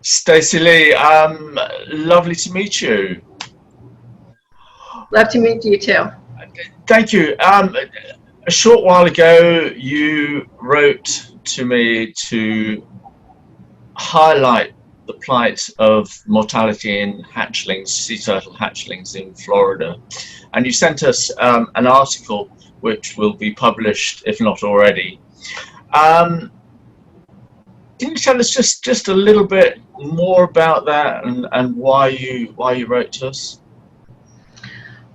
Staci-lee, lovely to meet you. Love to meet you too. Thank you. A short while ago, you wrote to me to highlight the plight of mortality in hatchlings, sea turtle hatchlings in Florida. And you sent us an article which will be published, if not already. Can you tell us just a little bit more about that and why you wrote to us?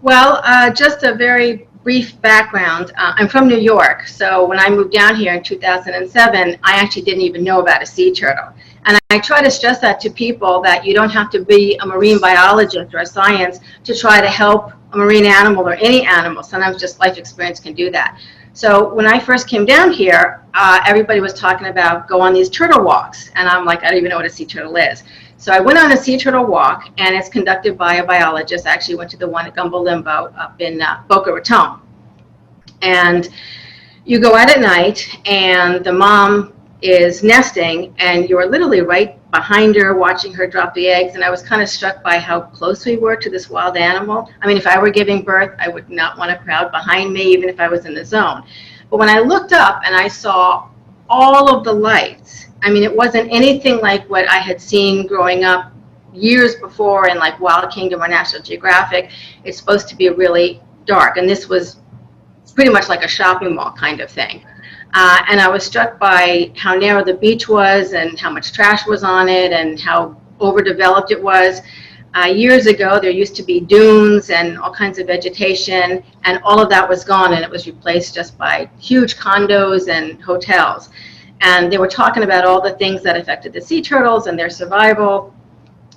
Well, just a very brief background. I'm from New York, so when I moved down here in 2007, I actually didn't even know about a sea turtle. And I try to stress that to people, that you don't have to be a marine biologist or a science to try to help a marine animal or any animal. Sometimes just life experience can do that. So when I first came down here, everybody was talking about go on these turtle walks. And I'm like, I don't even know what a sea turtle is. So I went on a sea turtle walk, and it's conducted by a biologist. I actually went to the one at Gumbo Limbo up in Boca Raton. And you go out at night, and the mom is nesting, and you're literally right behind her watching her drop the eggs. And I was kind of struck by how close we were to this wild animal. I mean, if I were giving birth, I would not want a crowd behind me, even if I was in the zone. But when I looked up and I saw all of the lights, I mean, it wasn't anything like what I had seen growing up years before in like Wild Kingdom or National Geographic. It's supposed to be really dark, and this was pretty much like a shopping mall kind of thing. And I was struck by how narrow the beach was and how much trash was on it and how overdeveloped it was. Years ago, there used to be dunes and all kinds of vegetation, and all of that was gone, and it was replaced just by huge condos and hotels. And they were talking about all the things that affected the sea turtles and their survival,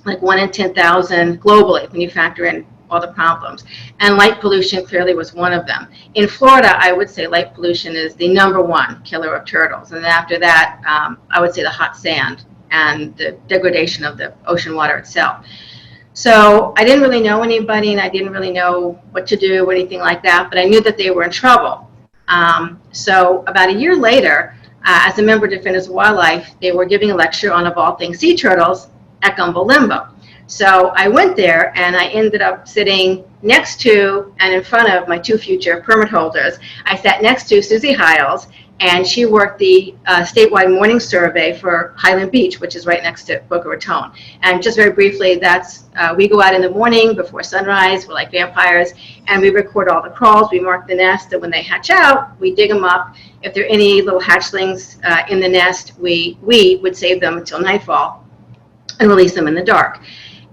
like 1 in 10,000 globally when you factor in all the problems. And light pollution clearly was one of them. In Florida, I would say light pollution is the #1 killer of turtles. And after that, I would say the hot sand and the degradation of the ocean water itself. So I didn't really know anybody, and I didn't really know what to do or anything like that, but I knew that they were in trouble. So about a year later, as a member of Defenders of Wildlife, they were giving a lecture on, of all things, sea turtles at Gumbo Limbo. So I went there, and I ended up sitting next to and in front of my 2 future permit holders. I sat next to Susie Hiles, and she worked the statewide morning survey for Highland Beach, which is right next to Boca Raton. And just very briefly, that's we go out in the morning before sunrise. We're like vampires, and we record all the crawls. We mark the nest, and when they hatch out, we dig them up. If there are any little hatchlings in the nest, we would save them until nightfall and release them in the dark.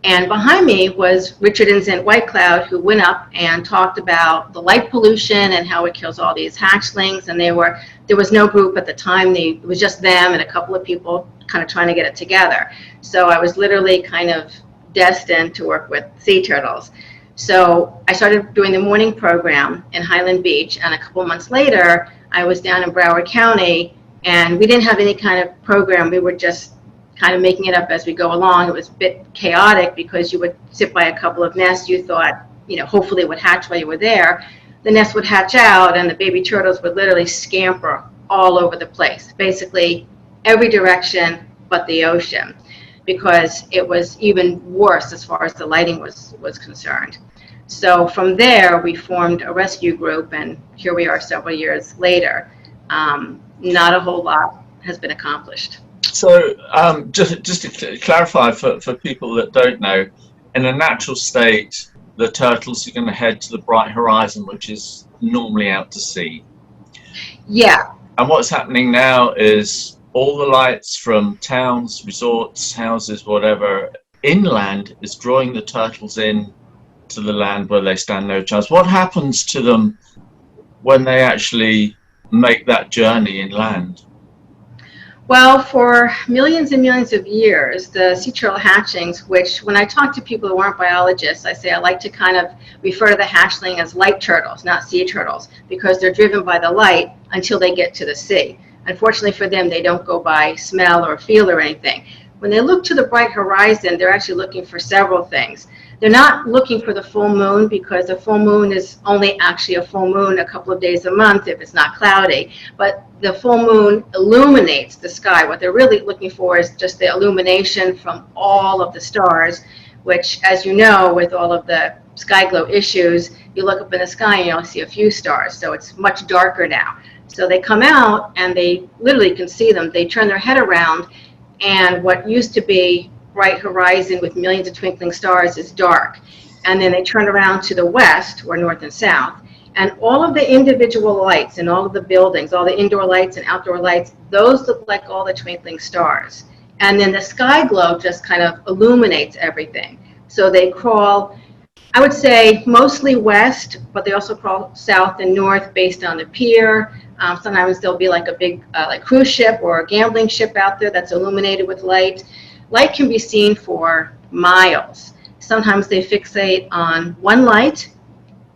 And behind me was Richard and Zent Whitecloud, who went up and talked about the light pollution and how it kills all these hatchlings. And there was no group at the time. It was just them and a couple of people kind of trying to get it together. So I was literally kind of destined to work with sea turtles. So I started doing the morning program in Highland Beach, and a couple months later, I was down in Broward County, and we didn't have any kind of program. We were just kind of making it up as we go along. It was a bit chaotic because you would sit by a couple of nests you thought, hopefully would hatch while you were there. The nest would hatch out, and the baby turtles would literally scamper all over the place, basically every direction but the ocean, because it was even worse as far as the lighting was concerned. So from there, we formed a rescue group, and here we are several years later. Not a whole lot has been accomplished. So just to clarify for people that don't know, in a natural state, the turtles are going to head to the bright horizon, which is normally out to sea. Yeah. And what's happening now is all the lights from towns, resorts, houses, whatever, inland is drawing the turtles in to the land where they stand no chance. What happens to them when they actually make that journey inland? Well, for millions and millions of years, the sea turtle hatchlings, which when I talk to people who aren't biologists, I say I like to kind of refer to the hatchling as light turtles, not sea turtles, because they're driven by the light until they get to the sea. Unfortunately for them, they don't go by smell or feel or anything. When they look to the bright horizon, they're actually looking for several things. They're not looking for the full moon, because the full moon is only actually a full moon a couple of days a month if it's not cloudy. But the full moon illuminates the sky. What they're really looking for is just the illumination from all of the stars, which, as you know, with all of the sky glow issues, you look up in the sky and you only see a few stars, so it's much darker now. So they come out and they literally can see them. They turn their head around, and what used to be bright horizon with millions of twinkling stars is dark. And then they turn around to the west, or north and south, and all of the individual lights in all of the buildings, all the indoor lights and outdoor lights, those look like all the twinkling stars. And then the sky glow just kind of illuminates everything. So they crawl, I would say, mostly west, but they also crawl south and north based on the pier. Sometimes there'll be like a big like cruise ship or a gambling ship out there that's illuminated with light. Light can be seen for miles. Sometimes they fixate on one light,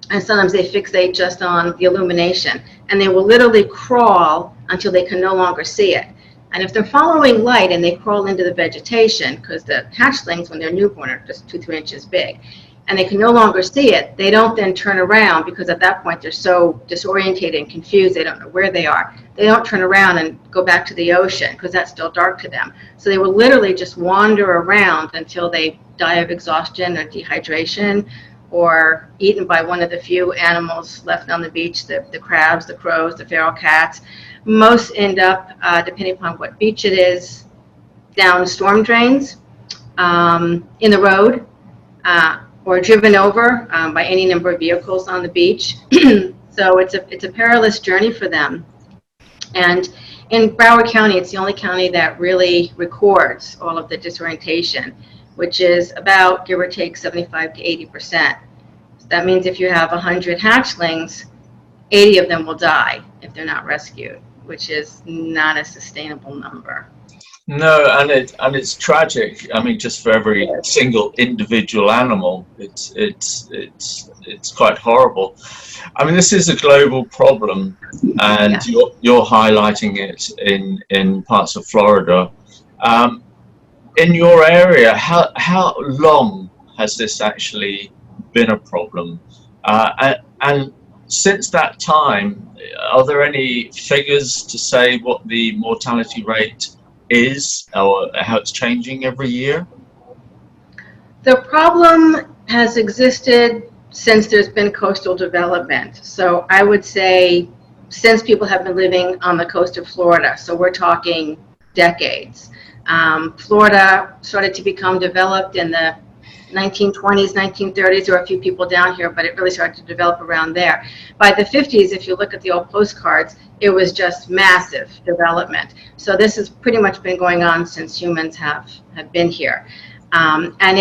and sometimes they fixate just on the illumination. And they will literally crawl until they can no longer see it. And if they're following light and they crawl into the vegetation, because the hatchlings, when they're newborn, are just 2-3 inches big, and they can no longer see it, they don't then turn around, because at that point they're so disorientated and confused, they don't know where they are. They don't turn around and go back to the ocean, because that's still dark to them. So they will literally just wander around until they die of exhaustion or dehydration, or eaten by one of the few animals left on the beach, the crabs, the crows, the feral cats. Most end up, depending upon what beach it is, down storm drains, in the road, or driven over by any number of vehicles on the beach. So it's a perilous journey for them. And in Broward County, it's the only county that really records all of the disorientation, which is about, give or take, 75 to 80%. So that means if you have 100 hatchlings, 80 of them will die if they're not rescued, which is not a sustainable number. No, and it's tragic. I mean, just for every single individual animal, it's quite horrible. I mean, this is a global problem, and you're highlighting it in parts of Florida. In your area, how long has this actually been a problem? And since that time, are there any figures to say what the mortality rate is, or how it's changing every year? The problem has existed since there's been coastal development. So I would say since people have been living on the coast of Florida, so we're talking decades. Florida started to become developed in the 1920s, 1930s. There were a few people down here, but it really started to develop around there. By the 50s, if you look at the old postcards, it was just massive development. So this has pretty much been going on since humans have been here. And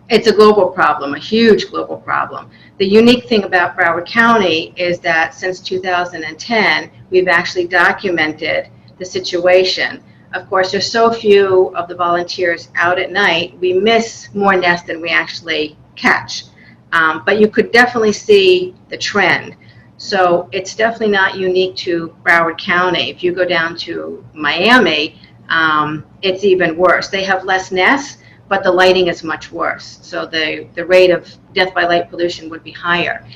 it's a global problem, a huge global problem. The unique thing about Broward County is that since 2010, we've actually documented the situation. Of course, there's so few of the volunteers out at night, we miss more nests than we actually catch. But you could definitely see the trend. So it's definitely not unique to Broward County. If you go down to Miami, it's even worse. They have less nests, but the lighting is much worse. So the rate of death by light pollution would be higher.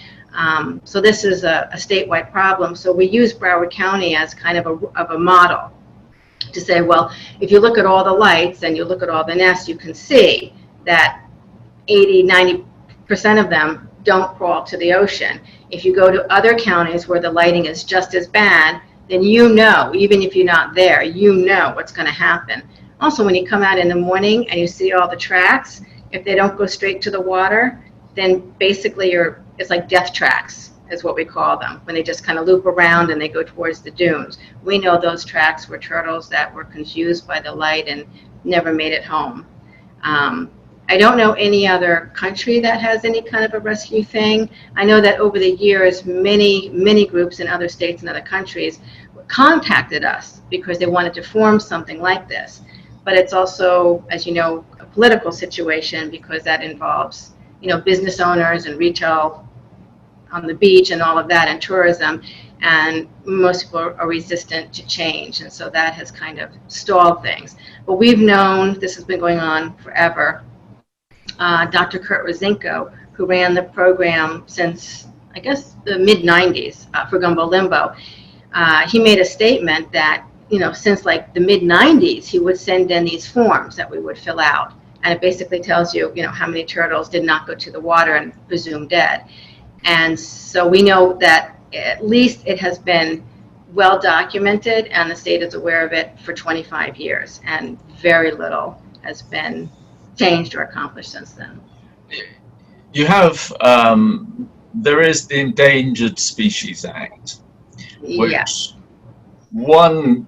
So this is a statewide problem. So we use Broward County as kind of a model to say, well, if you look at all the lights and you look at all the nests, you can see that 80–90% of them don't crawl to the ocean. If you go to other counties where the lighting is just as bad, then you know, even if you're not there, you know what's going to happen. Also, when you come out in the morning and you see all the tracks, if they don't go straight to the water, then basically it's like death tracks is what we call them, when they just kind of loop around and they go towards the dunes. We know those tracks were turtles that were confused by the light and never made it home. I don't know any other country that has any kind of a rescue thing. I know that over the years, many groups in other states and other countries contacted us because they wanted to form something like this. But it's also, as you know, a political situation, because that involves, business owners and retail on the beach and all of that, and tourism, and most people are resistant to change, and so that has kind of stalled things. But we've known this has been going on forever. Dr. Kurt Rosinko, who ran the program since, I guess, the mid-90s for Gumbo Limbo, he made a statement that, since like the mid-90s, he would send in these forms that we would fill out. And it basically tells you, how many turtles did not go to the water and presumed dead. And so we know that at least it has been well documented, and the state is aware of it for 25 years, and very little has been changed or accomplished since then. You have, there is the Endangered Species Act, which Yes. one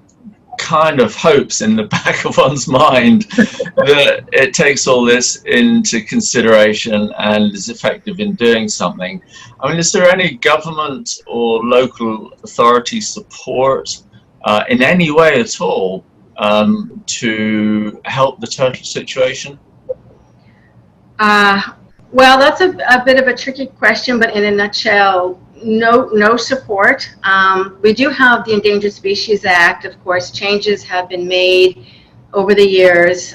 kind of hopes in the back of one's mind that it takes all this into consideration and is effective in doing something. I mean, is there any government or local authority support in any way at all to help the turtle situation? Well, that's a bit of a tricky question, but in a nutshell, no support. We do have the Endangered Species Act. Of course, changes have been made over the years.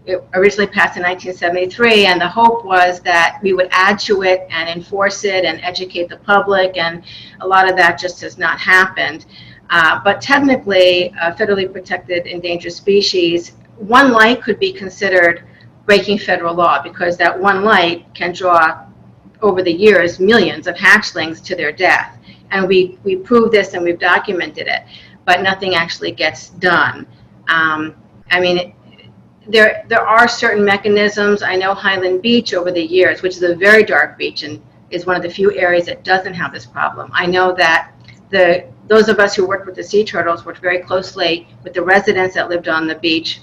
It originally passed in 1973, and the hope was that we would add to it and enforce it and educate the public, and a lot of that just has not happened. But technically, federally protected endangered species, one light could be considered breaking federal law, because that one light can draw, over the years, millions of hatchlings to their death. And we prove this and we've documented it, but nothing actually gets done. I mean, there are certain mechanisms. I know Highland Beach over the years, which is a very dark beach and is one of the few areas that doesn't have this problem. I know that those of us who worked with the sea turtles worked very closely with the residents that lived on the beach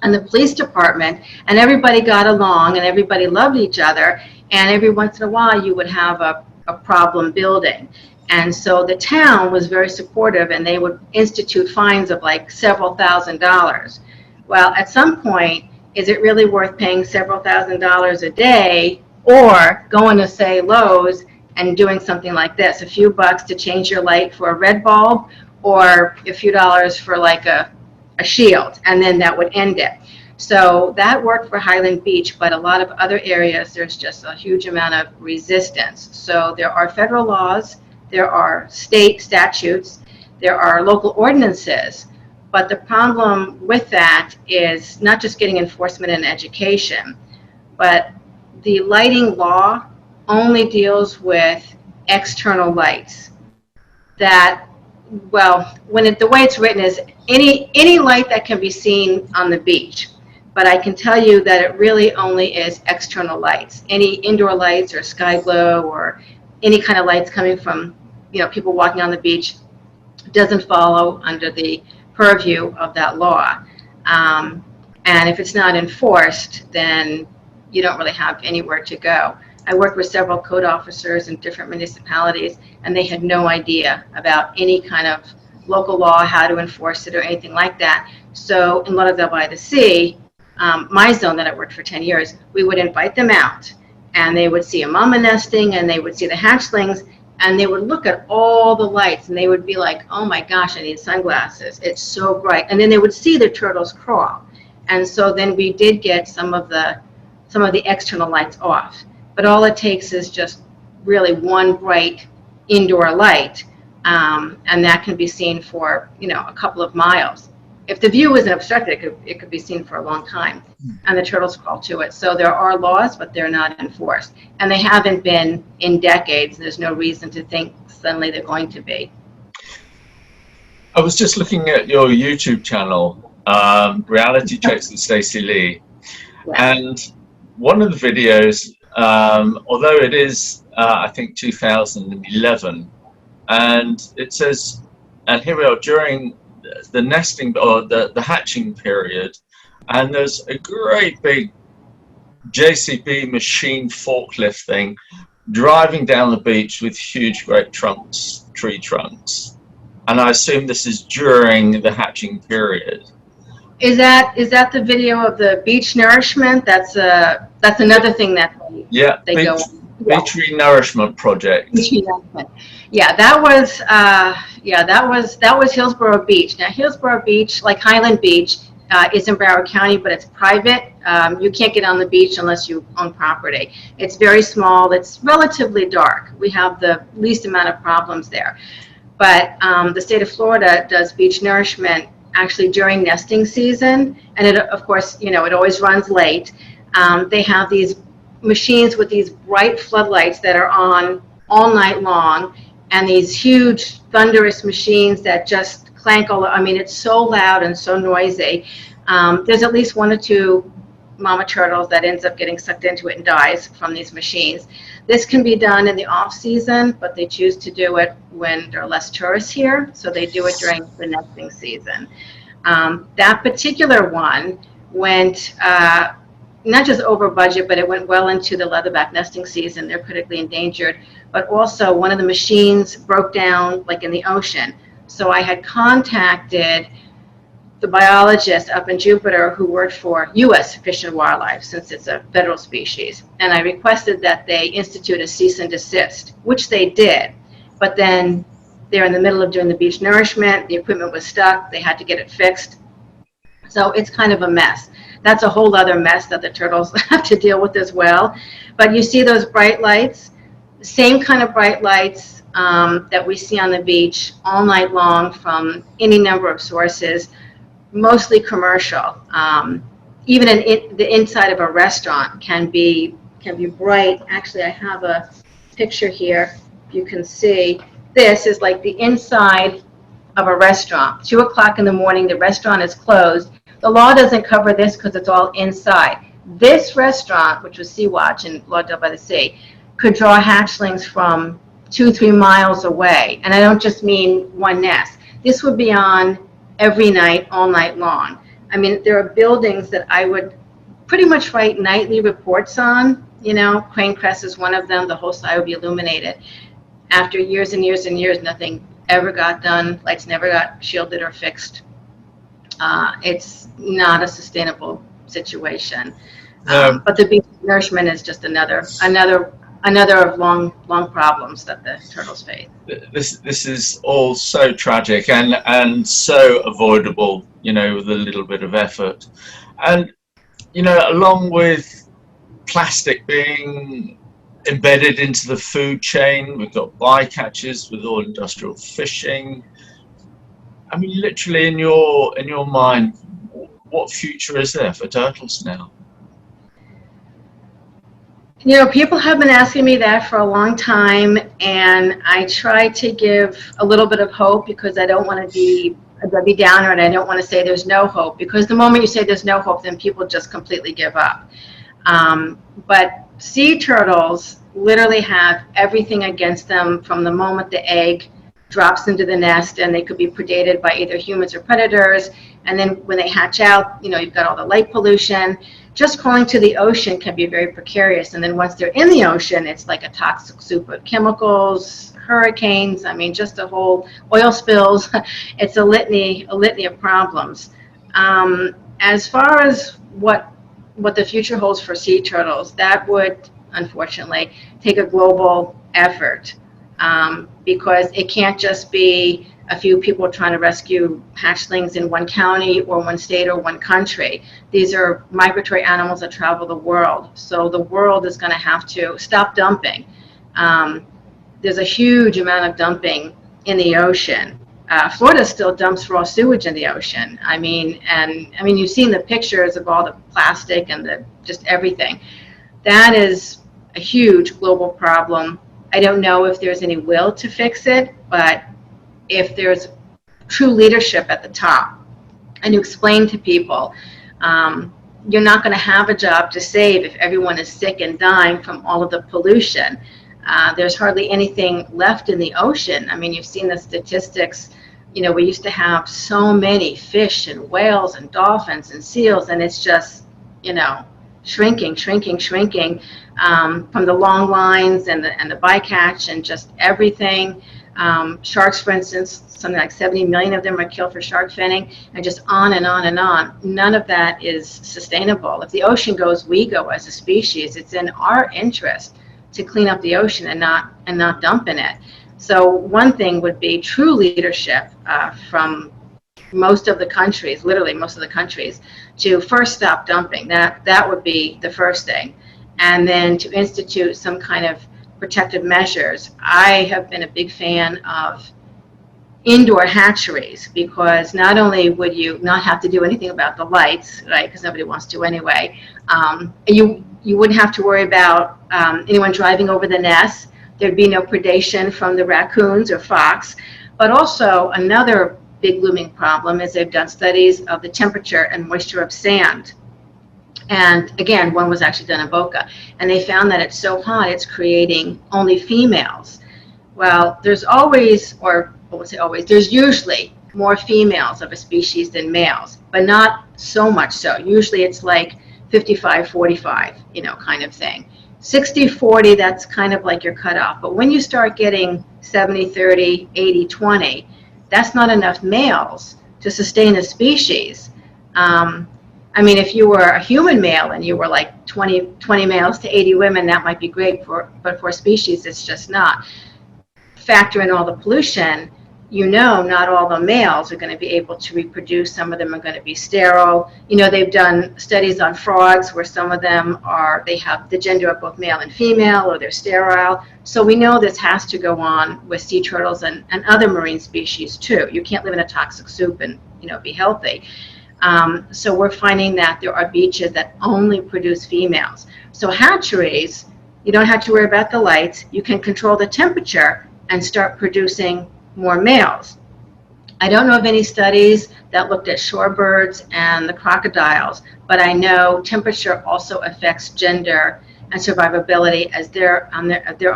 and the police department, and everybody got along and everybody loved each other, and every once in a while you would have a problem building. And so the town was very supportive, and they would institute fines of like several $1,000s. Well, at some point, is it really worth paying several $1,000s a day, or going to, say, Lowe's and doing something like this, a few bucks to change your light for a red bulb, or a few dollars for like a shield, and then that would end it. So that worked for Highland Beach, but a lot of other areas, there's just a huge amount of resistance. So there are federal laws, there are state statutes, there are local ordinances, but the problem with that is not just getting enforcement and education, but the lighting law only deals with external lights. That, well, the way it's written is any light that can be seen on the beach. But I can tell you that it really only is external lights. Any indoor lights or sky glow or any kind of lights coming from, people walking on the beach doesn't follow under the purview of that law. And if it's not enforced, then you don't really have anywhere to go. I worked with several code officers in different municipalities, and they had no idea about any kind of local law, how to enforce it or anything like that. So in Lauderdale by the Sea, my zone that I worked for 10 years, we would invite them out, and they would see a mama nesting, and they would see the hatchlings, and they would look at all the lights, and they would be like, oh my gosh, I need sunglasses, it's so bright. And then they would see the turtles crawl. And so then we did get some of the external lights off. But all it takes is just really one bright indoor light, and that can be seen for, a couple of miles. If the view isn't obstructed, it could be seen for a long time, and the turtles crawl to it. So there are laws, but they're not enforced, and they haven't been in decades. There's no reason to think suddenly they're going to be. I was just looking at your YouTube channel, Reality Checks with Staci-Lee, and one of the videos, although it is, I think, 2011, and it says, and here we are during the nesting or the hatching period, and there's a great big JCB machine forklift thing driving down the beach with huge great trunks, tree trunks, and I assume this is during the hatching period. Is that the video of the beach nourishment? That's another thing that they go on. Beach Renourishment Project. Yeah, that was Hillsborough Beach. Now Hillsborough Beach, like Highland Beach, is in Broward County, but it's private. You can't get on the beach unless you own property. It's very small. It's relatively dark. We have the least amount of problems there. But the state of Florida does beach nourishment actually during nesting season, and it, of course, you know, it always runs late. They have these machines with these bright floodlights that are on all night long, and these huge thunderous machines that just clank all. I mean, it's so loud and so noisy. There's at least 1 or 2 mama turtles that ends up getting sucked into it and dies from these machines. This can be done in the off season, but they choose to do it when there are less tourists here, so they do it during the nesting season. That particular one went not just over budget, but it went well into the leatherback nesting season. They're critically endangered, but also one of the machines broke down like in the ocean. So I had contacted the biologist up in Jupiter who worked for U.S. Fish and Wildlife, since it's a federal species, and I requested that they institute a cease and desist, which they did, but then they're in the middle of doing the beach nourishment, the equipment was stuck, they had to get it fixed, so it's kind of a mess. That's a whole other mess that the turtles have to deal with as well. But you see those bright lights, the same kind of bright lights that we see on the beach all night long from any number of sources, mostly commercial. Even the inside of a restaurant can be bright. Actually, I have a picture here. You can see this is like the inside of a restaurant. 2 o'clock in the morning, the restaurant is closed. The law doesn't cover this because it's all inside. This restaurant, which was Sea Watch in Lauderdale by the Sea, could draw hatchlings from 2-3 miles away. And I don't just mean one nest. This would be on every night, all night long. I mean, there are buildings that I would pretty much write nightly reports on. You know, Crane Crest is one of them. The whole site would be illuminated. After years and years and years, nothing ever got done. Lights never got shielded or fixed. It's not a sustainable situation. But the beach nourishment is just another of long problems that the turtles face. This is all so tragic and so avoidable, you know, with a little bit of effort. And, you know, along with plastic being embedded into the food chain, we've got bycatches with all industrial fishing. I mean, literally in your mind, what future is there for turtles now? You know, people have been asking me that for a long time, and I try to give a little bit of hope because I don't want to be a Debbie Downer, and I don't want to say there's no hope, because the moment you say there's no hope, then people just completely give up. But sea turtles literally have everything against them from the moment the egg drops into the nest, and they could be predated by either humans or predators. And then when they hatch out, you know, you've got all the light pollution. Just crawling to the ocean can be very precarious. And then once they're in the ocean, it's like a toxic soup of chemicals, hurricanes, I mean, just a whole oil spills. It's a litany of problems. As far as what the future holds for sea turtles, that would, unfortunately, take a global effort. Because it can't just be a few people trying to rescue hatchlings in one county or one state or one country. These are migratory animals that travel the world. So the world is going to have to stop dumping. There's a huge amount of dumping in the ocean. Florida still dumps raw sewage in the ocean. I mean, you've seen the pictures of all the plastic and just everything. That is a huge global problem. I don't know if there's any will to fix it, but if there's true leadership at the top and you explain to people, you're not going to have a job to save if everyone is sick and dying from all of the pollution. There's hardly anything left in the ocean. I mean, you've seen the statistics. You know, we used to have so many fish and whales and dolphins and seals, and it's just, you know, shrinking from the long lines and the bycatch and just everything. Sharks, for instance, something like 70 million of them are killed for shark finning, and just on and on and on. None of that is sustainable. If the ocean goes, we go as a species. It's in our interest to clean up the ocean and not dump in it. So one thing would be true leadership from most of the countries, literally most of the countries, to first stop dumping. That would be the first thing. And then to institute some kind of protective measures. I have been a big fan of indoor hatcheries, because not only would you not have to do anything about the lights, right, because nobody wants to anyway, you wouldn't have to worry about anyone driving over the nest. There'd be no predation from the raccoons or fox. But also another big looming problem is they've done studies of the temperature and moisture of sand. And again, one was actually done in Boca, and they found that it's so hot it's creating only females. Well, there's always, or I won't say always, there's usually more females of a species than males, but not so much so. Usually it's like 55-45, you know, kind of thing. 60-40, that's kind of like your cutoff. But when you start getting 70-30, 80-20, that's not enough males to sustain a species. I mean, if you were a human male and you were like 20 males to 80 women, that might be great, but for a species, it's just not. Factor in all the pollution, you know, not all the males are going to be able to reproduce. Some of them are going to be sterile. You know, they've done studies on frogs where some of them they have the gender of both male and female, or they're sterile. So we know this has to go on with sea turtles and other marine species too. You can't live in a toxic soup and, you know, be healthy. So we're finding that there are beaches that only produce females. So hatcheries, you don't have to worry about the lights. You can control the temperature and start producing more males. I don't know of any studies that looked at shorebirds and the crocodiles, but I know temperature also affects gender and survivability as their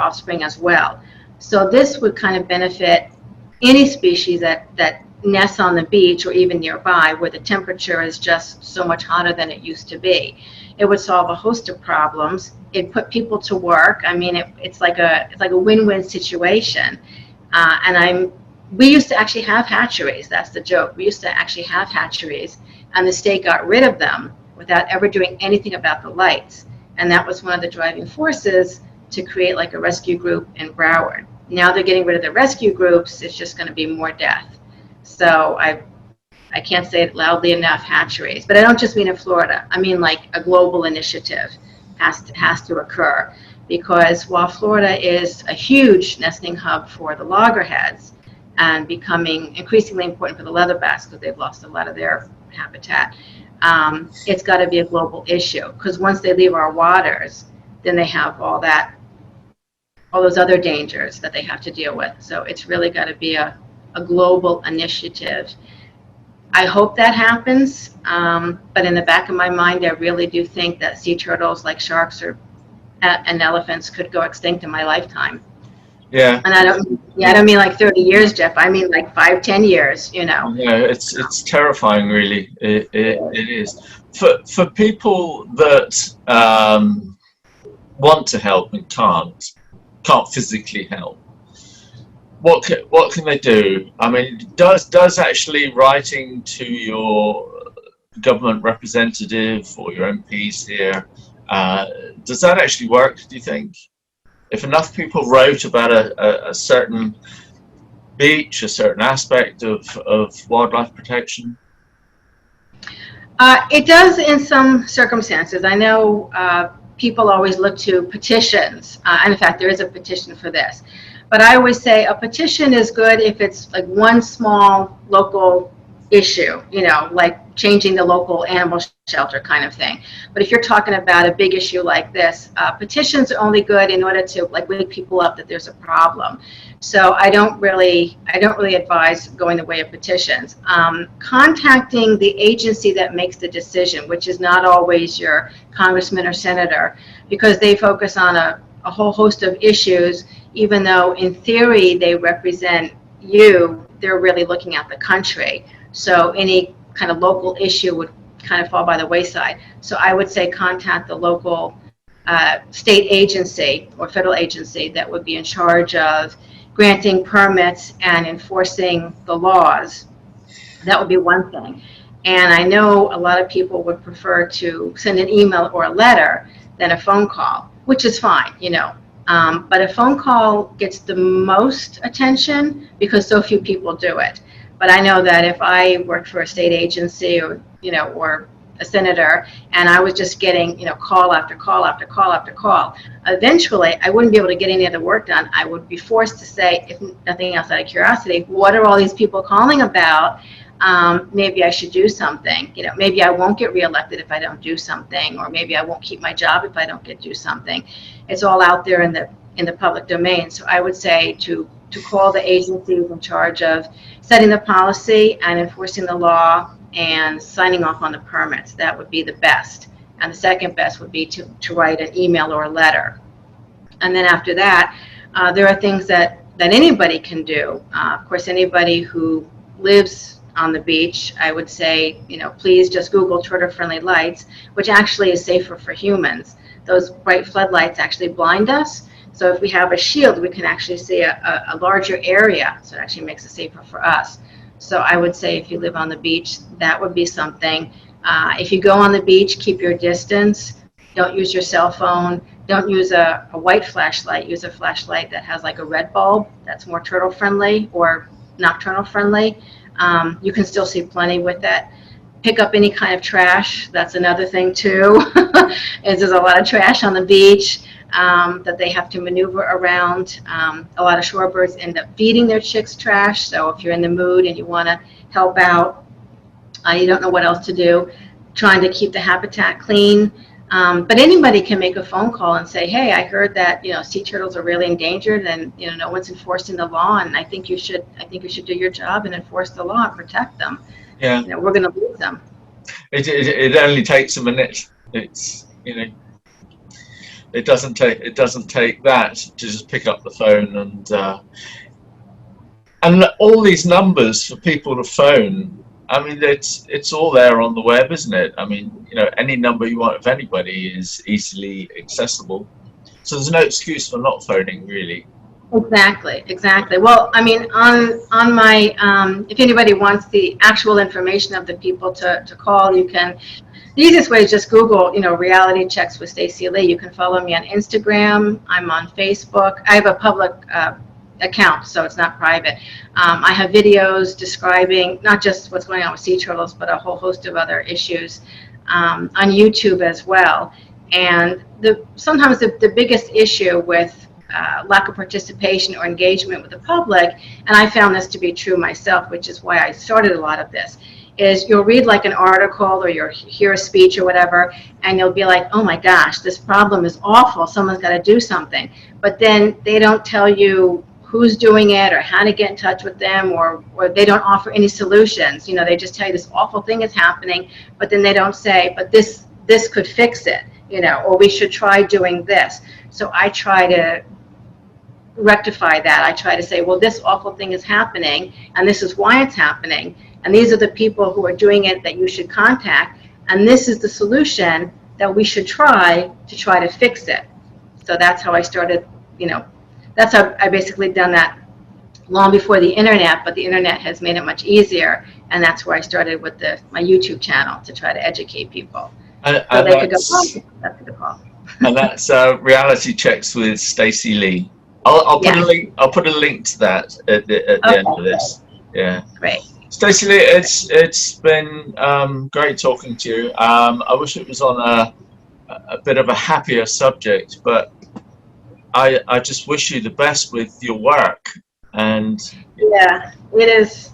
offspring as well. So this would kind of benefit any species that nests on the beach or even nearby where the temperature is just so much hotter than it used to be. It would solve a host of problems. It put people to work. I mean, it's like a win-win situation. We used to actually have hatcheries. That's the joke. We used to actually have hatcheries, and the state got rid of them without ever doing anything about the lights. And that was one of the driving forces to create like a rescue group in Broward. Now they're getting rid of the rescue groups. It's just going to be more death. So I can't say it loudly enough, hatcheries. But I don't just mean in Florida. I mean like a global initiative has to occur, because while Florida is a huge nesting hub for the loggerheads and becoming increasingly important for the leatherbacks because they've lost a lot of their habitat, it's got to be a global issue, because once they leave our waters, then they have all those other dangers that they have to deal with. So it's really got to be a global initiative. I hope that happens, but in the back of my mind, I really do think that sea turtles, like sharks and elephants, could go extinct in my lifetime. Yeah. And I don't mean like 30 years, Jeff. I mean like 5-10 years. You know. Yeah, it's terrifying, really. It is for people that want to help and can't physically help. What can they do? I mean, does actually writing to your government representative or your MPs here, does that actually work, do you think? If enough people wrote about a certain beach, a certain aspect of wildlife protection? It does in some circumstances. I know people always look to petitions, and in fact, there is a petition for this. But I always say a petition is good if it's like one small local issue, you know, like changing the local animal shelter kind of thing. But if you're talking about a big issue like this, petitions are only good in order to like wake people up that there's a problem. So I don't really advise going the way of petitions. Contacting the agency that makes the decision, which is not always your congressman or senator, because they focus on a whole host of issues. Even though in theory they represent you, they're really looking at the country. So any kind of local issue would kind of fall by the wayside. So I would say contact the local state agency or federal agency that would be in charge of granting permits and enforcing the laws. That would be one thing. And I know a lot of people would prefer to send an email or a letter than a phone call, which is fine, you know. But a phone call gets the most attention because so few people do it. But I know that if I worked for a state agency or, you know, or a senator, and I was just getting, call after call after call after call. Eventually, I wouldn't be able to get any of the work done. I would be forced to say, if nothing else out of curiosity, what are all these people calling about? Maybe I should do something. Maybe I won't get reelected if I don't do something, or maybe I won't keep my job if I don't do something. It's all out there in the public domain. So I would say to call the agencies in charge of setting the policy and enforcing the law and signing off on the permits. That would be the best. And the second best would be to write an email or a letter. And then after that, there are things that anybody can do. Of course, anybody who lives on the beach, I would say, please just Google turtle-friendly lights, which actually is safer for humans. Those bright floodlights actually blind us. So if we have a shield, we can actually see a larger area. So it actually makes it safer for us. So I would say if you live on the beach, that would be something. If you go on the beach, keep your distance. Don't use your cell phone. Don't use a white flashlight. Use a flashlight that has like a red bulb. That's more turtle friendly or nocturnal friendly. You can still see plenty with that. Pick up any kind of trash. That's another thing too. There's a lot of trash on the beach that they have to maneuver around. A lot of shorebirds end up feeding their chicks trash. So if you're in the mood and you want to help out, you don't know what else to do, trying to keep the habitat clean. But anybody can make a phone call and say, hey, I heard that sea turtles are really endangered, and no one's enforcing the law, and I think you should do your job and enforce the law and protect them. Yeah. We're going to lose them. It only takes a minute. It's it doesn't take that to just pick up the phone and all these numbers for people to phone. I mean, it's all there on the web, isn't it? I mean, any number you want of anybody is easily accessible. So there's no excuse for not phoning, really. Exactly. Well, I mean, on my, if anybody wants the actual information of the people to call, you can. The easiest way is just Google, reality checks with Staci-lee. You can follow me on Instagram. I'm on Facebook. I have a public account, so it's not private. I have videos describing not just what's going on with sea turtles, but a whole host of other issues on YouTube as well. And sometimes the biggest issue with lack of participation or engagement with the public, and I found this to be true myself, which is why I started a lot of this, is you'll read like an article or you'll hear a speech or whatever, and you'll be like, oh my gosh, this problem is awful, someone's got to do something. But then they don't tell you who's doing it or how to get in touch with them, or they don't offer any solutions. They just tell you this awful thing is happening, but then they don't say, but this could fix it, or we should try doing this. So I try to rectify that. I try to say, well, this awful thing is happening, and this is why it's happening, and these are the people who are doing it that you should contact, and this is the solution that we should try to fix it. So that's how I started, that's how I basically done that long before the internet, but the internet has made it much easier, and that's where I started with my YouTube channel to try to educate people. So they could go, oh, that's the call. And that's reality checks with Staci-lee. I'll put a link. I'll put a link to that at the end of this. Yeah. Great. Staci-lee, it's been great talking to you. I wish it was on a bit of a happier subject, but I just wish you the best with your work. And yeah, it is.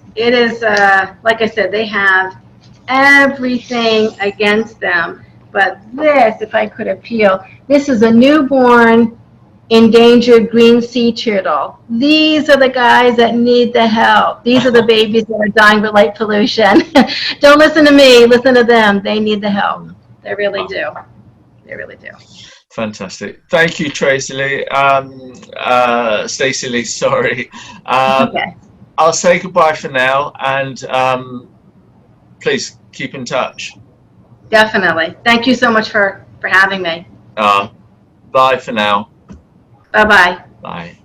Like I said, they have everything against them. But this, if I could appeal, this is a newborn endangered green sea turtle. These are the guys that need the help. These are the babies that are dying with light pollution. Don't listen to me, listen to them. They need the help. They really do. They really do. Fantastic. Thank you, Staci-lee. Staci-lee, sorry. Okay. I'll say goodbye for now, and please keep in touch. Definitely. Thank you so much for having me. Bye for now. Bye-bye. Bye.